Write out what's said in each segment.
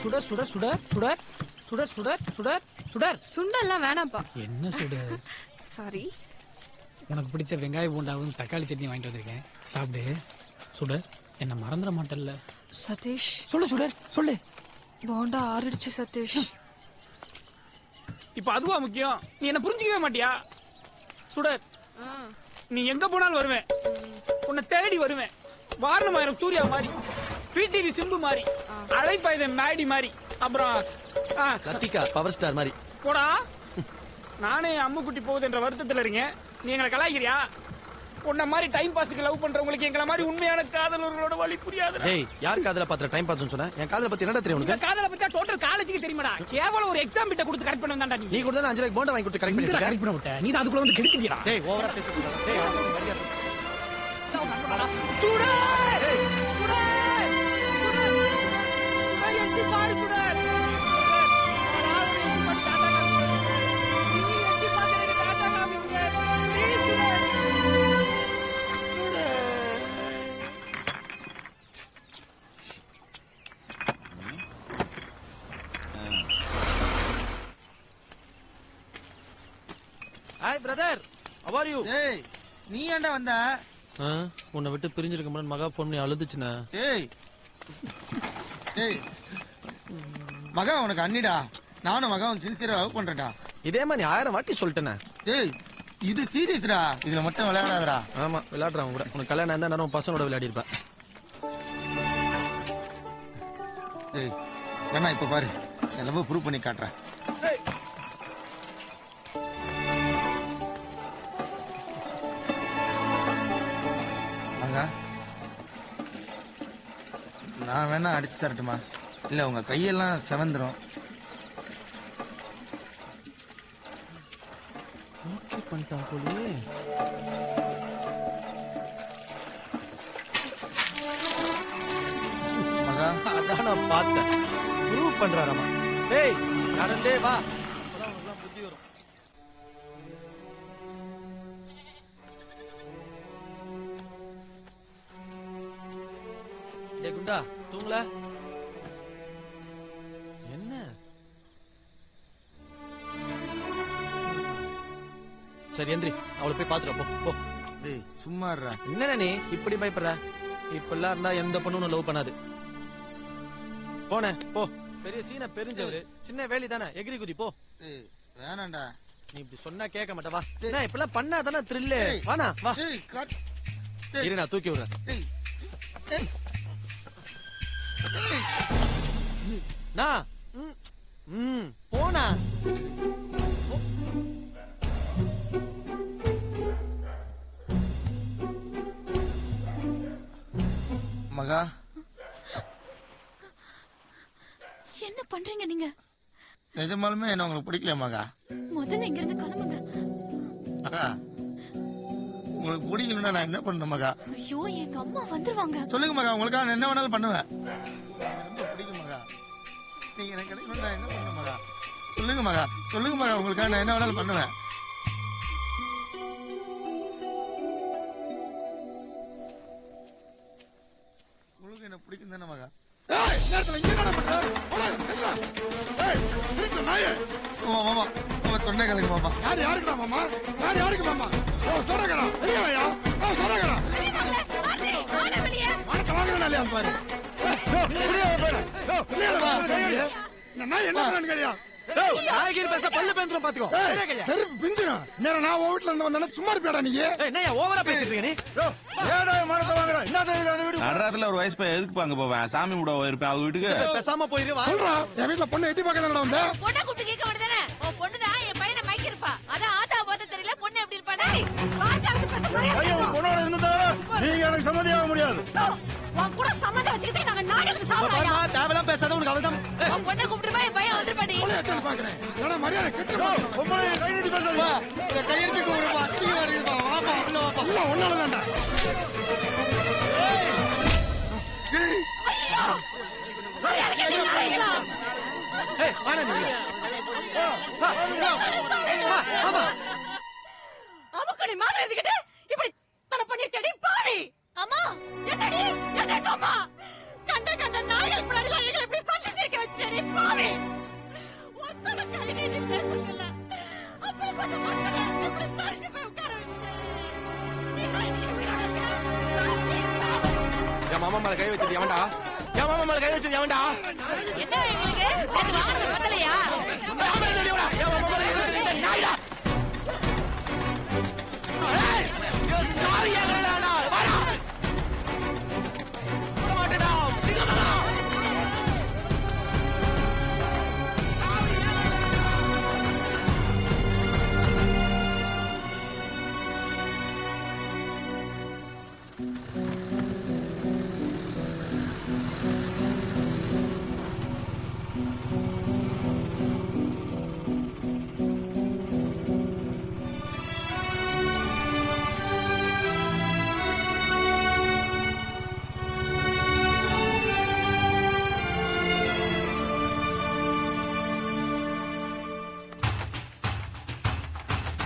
சுடர் சுடர் சுடர் சுடர் சுடர் சுடர் சுடர் சுடர் சுண்டெல்லாம் வேணாம்ப்பா. என்ன சுடர்? சாரி. உனக்கு பிடிச்ச வெங்காய பூண்டாவும் தக்காளி சட்னி வாங்கிட்டு வந்திருக்கேன், சாப்பிடு. சுடர், என்ன மறந்துட மாட்டல்ல? சதீஷ் சொல்லு சுடர், சொல்லு. போண்டா ஆறிடுச்சு சதீஷ். இப்ப அதுவா முக்கியம்? நீ என்ன புரிஞ்சுக்கவே மாட்டியா? சுடர், நீ எங்க போனாலும் வருவேன், உன்னை தேடி வருவேன். வாரணமாயிரம் சூர்யா மாதிரி, பிடிவி சிம்பு மாதிரி, அழைப்பாயுத மேடி மாதிரி, அப்புறம் கத்திகா பவர் ஸ்டார் மாதிரி. போடா. நானே அம்முக்குட்டி போகுது என்ற வருத்தத்துல இருக்கேன், நீ எங்களை கலாய்க்கிறியா? உன்ன மாதிரி டைம் பாஸ்க்கு லவ் பண்றவங்களுக்கு எங்களை மாதிரி உண்மையான காதலர்களோட வழி புரியாது. டேய், யார் காதல பாத்துற டைம் பாஸ்னு சொன்ன? என் காதல பத்தி என்னடா தெரியும் உனக்கு? காதல பத்தி டோட்டல் காலேஜுக்கு தெரியுமாடா? கேவலம் ஒரு எக்ஸாம் பிட்ட கொடுத்து கரெக்ட் பண்ண வந்தாடா நீ. நீ கூட தான் 5 ரூபாய்க்கு போண்டா வாங்கி கொடுத்து கரெக்ட் பண்ணி விட்ட. நீ தான் அதுக்குள்ள வந்து கெடுத்துட்டியா? டேய், ஓவரா பேசிட்டு. டேய், சுடர் எட்டி பாரு சுடர். Hi brother, how are you? ஏய், நீ ஏன்டா வந்த? உன்னை விட்டு பிரிஞ்சிருக்க முடியாது. மகா போன் பண்ணி அழுதுச்சுனா. ஏய் ஏய், மகா உனக்கு அண்ணிடா. நானும் மகாவும் சின்சியரா லவ் பண்றேன்டா. இதே மாதிரி 1000 வாட்டி சொல்லிட்டேனே. ஏய், இது சீரியஸ்டா, இதுல மட்டும் விளையாடாதடா. ஆமா, விளையாடுறான் கூட. உனக்கு கல்யாணம் இருந்தா நானும் பசங்களோட விளையாடி இருப்பேன். ஏய், வேணா இப்ப பாரு, என் லவ் ப்ரூவ் பண்ணி காட்டுறேன். மகா, நான் வேணா அடிச்சு தரட்டுமா? இல்ல உங்க கையெல்லாம் செவந்துரும். ஓகே பண்ணிட்டான் போலியே. மகா, அதான் நான் பார்த்தேன். ப்ரூவ் பண்றாராமா. டேய், நடந்தே வா. அப்பதான் உனக்கு புத்தி வரும். டேய் குண்டா, தூங்கல? என்ன? சரி எந்திரி, அவளை போய் பாத்துட்டு போ. போ. டேய் சும்மா இருடா. என்ன நீ இப்படி பயப்படுற? இப்பெல்லாம் இருந்தா எந்த பொண்ணும் லவ் பண்ணாது. போனே போ. பெரிய சீனை பெரிஞ்சவரு, சின்ன வேலி தானே, எகிரி குதி போ. ஏய் வேணாம்டா. நீ இப்படி சொன்னா கேட்க மாட்ட. வா. என்ன இப்பெல்லாம் பண்ணா தானே த்ரில்லு. வானா வா. ஏய் கட். இரு, நான் தூக்கி விடுறேன். ஏய் ஏய் நான் போனா. மகா, என்ன பண்றீங்க நீங்க? நிஜமாலுமே என்ன உங்களுக்கு பிடிக்கல மகா? முதல்ல இங்க இருந்து கிளம்புங்க. மகா, உங்களுக்கு பிடிக்கலன்னா நான் என்ன பண்ணணும் மகா? ஐயோ, எங்க அம்மா வந்துருவாங்க. சொல்லுங்க மகா, உங்களுக்காக நான் என்ன வேணாலும் பண்ணுவேன். ரொம்ப பிடிக்கும் மகா. நீங்க எனக்கு கிடைக்கணும், நான் என்ன பண்ணணும் மகா? சொல்லுங்க மகா, சொல்லுங்க மகா, உங்களுக்காக நான் என்ன வேணாலும் பண்ணுவேன். உங்களுக்கு என்ன பிடிக்கும் தானே மகா? மாமா, சொன்ன கலங்க மாமா. யாருக்குடா மாமா? யாருக்கு மாமா? சொன்னகரா சரியா? சொன்னகரா வாங்கறனால பாரு. என்ன கேளியா? நாயகிரி பேச பல்லு பேந்துரும் பாத்துக்கோ. செருப்பு பிஞ்சிரும். நேரா நான் உன் வீட்டுல இருந்து வந்தா சும்மா இருப்பியாடா நீ? என்ன ஓவரா பேசிட்டு இருக்க நீ? ஏடா மரத்தை வாங்குற? என்ன தெரியுது அந்த வீடு? நடுராத்துல ஒரு வயசு போய் எதுக்கு பாங்க போவேன்? சாமி கூட இருப்பேன் அவங்க வீட்டுக்கு. பேசாம போயிரு. வா. சொல்றா, என் வீட்டுல பொண்ணு எட்டி பார்க்க தானடா வந்த? பொண்ணை கூப்பிட்டு கேட்க வேண்டியதானே? உன் பொண்ணுதான் என் பையனை மயக்கி இருப்பா. அதான் ஆத்தா போத தெரியல, பொண்ணு எப்படி இருப்பாடா? ஐயோ, பொண்ணோட இருந்தா நீங்க எனக்கு சம்மதியாக முடியாது. உன் கூட சம்மதம் வச்சுக்கிட்டு நாங்க நாடகம் சாப்பிடுறோம். தேவலாம் பேசாத, உனக்கு அவள்தான். உன் பொண்ணை கூப்பிட்டு போய் என் பையன் வந்துருப்பாடி. பாக்குறேன் மரியாதை கெட்டு கை நீட்டி பேசுறா. கையெழுத்து கூப்பிடுப்பா, அசிங்கமா இருக்குப்பா. வாப்பா, உள்ள வாப்பா. இல்ல ஒன்னால தான்டா. அவக்குடி மாதிரி இருந்துகிட்டு இப்படி தன பண்ணிருக்கடி பாவி. அம்மா, என்னடி? என்ன அம்மா? கண்ட நாய்கள் முன்னாடி எங்களை இப்படி சொல்லி சிரிக்க வச்சுட்டடி. மாமா மேல கை வச்சது எவன்டா? என் மாமா மேல கை வச்சது எவன்டா? என்ன எங்களுக்கு நேத்து வாங்கினது பத்தலையா? என் மாமா மேல கை வச்சது இந்த நாயா? ஏய், சாரி ஏங்கடா. வாடா. வர மாட்டேடா. பிங்க மாமா.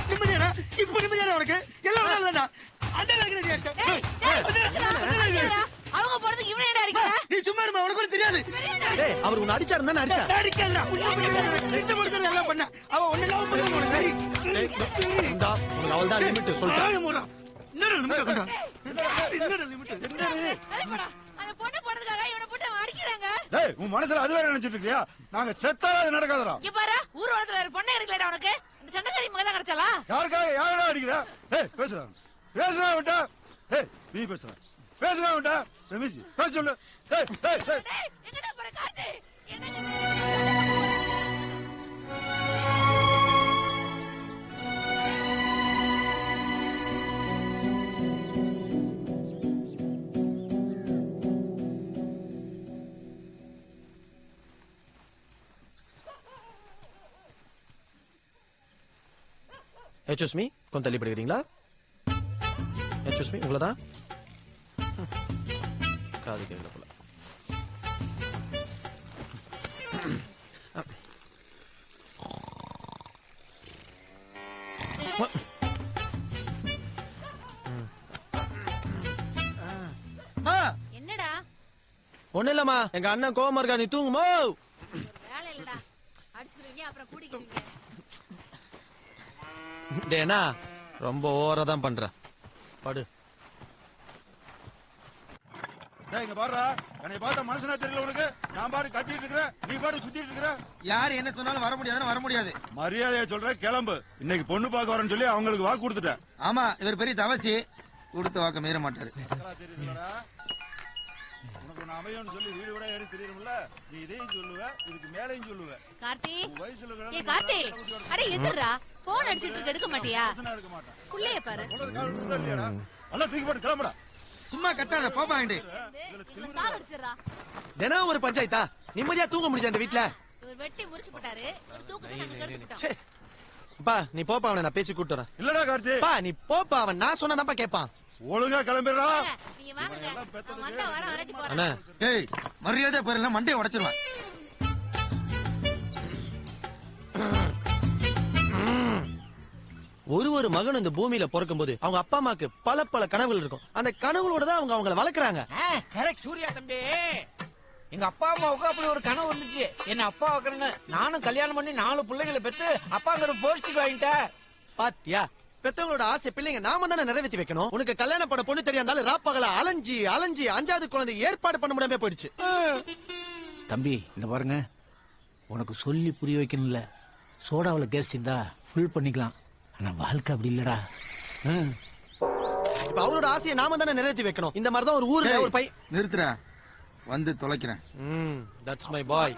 நிம்மதியாடா இப்ப நிம்மதியாடா உனக்கு எல்லாம் வேண்டாம் அந்த லக்னடி அடிச்சா டேய், அடிக்காதடா. அவங்க போறதுக்கு இவனே ஏன்டா அடிக்கிற? நீ சும்மா இருமா உனக்கு ஒண்ணும் தெரியாது டேய், அவர் உன்னை அடிச்சாரு தானே அடிச்சா? அடிக்கல கிட்ட மட்டும் எல்லாம் பண்ண அவ ஒண்ணு எல்லாம் பண்ண உனக்கு தெரி இந்தா, உனக்கு அவள்தான் லிமிட் சொல்லிட்டேன். என்னடா லிமிட் கண்டா என்னடா லிமிட் தலைப்படா. அந்த பொண்ணு போறதுக்காக இவனை போட்டு அவன் அடிக்கிறாங்க. டேய் உன் மனசுல அது வேற நினைச்சிட்டு இருக்கியா? நாங்க செத்தாலும் அது நடக்காதடா. இங்க பாரு, ஊர் உலகத்துல வேற பொண்ணே கிடைக்கலடா உனக்கு. இந்த சண்டைக்காரி மகன் தான் கிடைச்சாளா? யாருக்காக யாரடா அடிக்கிற? டேய் பேசுடா. பேசுடா விட்டா. டேய் நீ பேசுடா. பேசுடா விட்டா. ரமேஷ் பேச சொல்லு. டேய் டேய் டேய். டேய், எங்கடா போற காத்து? என்னங்க? எக்ஸ்கியூஸ் மீ, கொஞ்சம் தள்ளி படிக்கிறீங்களா? எக்ஸ்கியூஸ் மீ, உங்களை தான் காது கேட்கல போல. என்னடா? ஒண்ணு இல்லம்மா, எங்க அண்ணன் கோவமா இருக்கா, நீ தூங்குமோ. வேலை இல்லடா. அடிச்சுக்கிறீங்க அப்புறம் கூட்டிக்கிறீங்க. டேனா ரொம்ப ஓவரா தான் பண்ற. படு. டேய் இங்க பாருடா. என்னை பார்த்தா மனுஷனா தெரியல உனக்கு? நான் பாரு கத்திட்டு இருக்கறேன். நீ பாரு சுத்திட்டு இருக்கற. யார் என்ன சொன்னாலும் வர முடியாதுன்னு வர முடியாது மரியாதையா சொல்றேன் கிளம்பு. இன்னைக்கு பொண்ணு பார்க்க வரேன்னு சொல்லி அவங்களுக்கு வாக்கு கொடுத்துட்டேன். ஆமா இவர் பெரிய தவசி கொடுத்த வாக்க மீற மாட்டாரு தெரியுதுலடா. உனக்கு நான் அமையன்னு சொல்லி வீடு விட ஏறி தெரியும்ல. நீ இதையும் சொல்லுவ, இதுக்கு மேலையும் சொல்லுவ. கார்த்தி, உன் வயசுல இருக்கிற ஏய் கார்த்தி, அட எதிரா போன் அடிச்சிட்டு இருக்க எடுக்க மாட்டியா? மனுஷனா இருக்க மாட்டான். புள்ளைய பாரு. சொல்றது கால் உள்ள இல்லையாடா? எல்லாம் தூக்கி போட்டு கிளம்புடா. சும்மா கத்தாத போப்பா வேண்டி இவனை சாவ அடிச்சிடுறா. தினம் ஒரு பஞ்சாயத்தா? நிம்மதியா தூங்க முடிஞ்ச அந்த வீட்டுல? இவர் வெட்டி முறிச்சு போட்டாரு. ஒரு தூக்கத்தை நாங்க கெடுத்துட்டோம். ச்சே. பா நீ போப்பா, அவனை நான் பேசி கூட்டு வரேன். இல்லடா கார்த்தி. பா நீ போப்பா, அவன் நான் சொன்னதான்ப்பா கேட்பான். ஒழுங்கா கிளம்பிடுறா. நீங்க வாங்குங்க. அவன் வந்தா வர வரட்டி போறான். அண்ணா டேய் மரியாதை பேர்ல மண்டையை உடைச்சிருவேன் ஒரு மகன் இந்த பூமியில பிறக்கும் போது அவங்க அப்பா அம்மாக்கு பல பல கனவுகள் இருக்கும். அந்த கனவுகளோட தான் அவங்க அவங்கள வளர்க்கறாங்க. கரெக்ட் சூர்யா தம்பி. எங்க அப்பா அம்மாவுக்கு அப்படி ஒரு கனவு வந்துச்சு, என்ன அப்பா வைக்கிறேன்னு. நானும் கல்யாணம் பண்ணி 4 பிள்ளைங்களை பெற்று அப்பாங்கிற போஸ்டிங் வாங்கிட்டேன். பாத்தியா, பெத்தவங்களோட ஆசை பிள்ளைங்க நாம தானே நிறைவேற்றி வைக்கணும். உனக்கு கல்யாணம் பண்ண பொண்ணு தெரியாதாலும் ராப்பகல அலைஞ்சி 5வது குழந்தை ஏற்பாடு பண்ண முடியாம போயிடுச்சு. தம்பி இந்த பாருங்க, உனக்கு சொல்லி புரிய வைக்கணும்ல. சோடாவில் கேஸ் இருந்தா ஃபுல் பண்ணிக்கலாம். ஆனா வாழ்க்கை அப்படி இல்லடா. இப்ப அவரோட ஆசையை நாம தானே நிறைவேற்றி வைக்கணும். இந்த மாதிரிதான் ஒரு ஊர்ல ஒரு பை நிறுத்துற வந்து தொலைக்கிறேன் தட்ஸ் மை பாய்.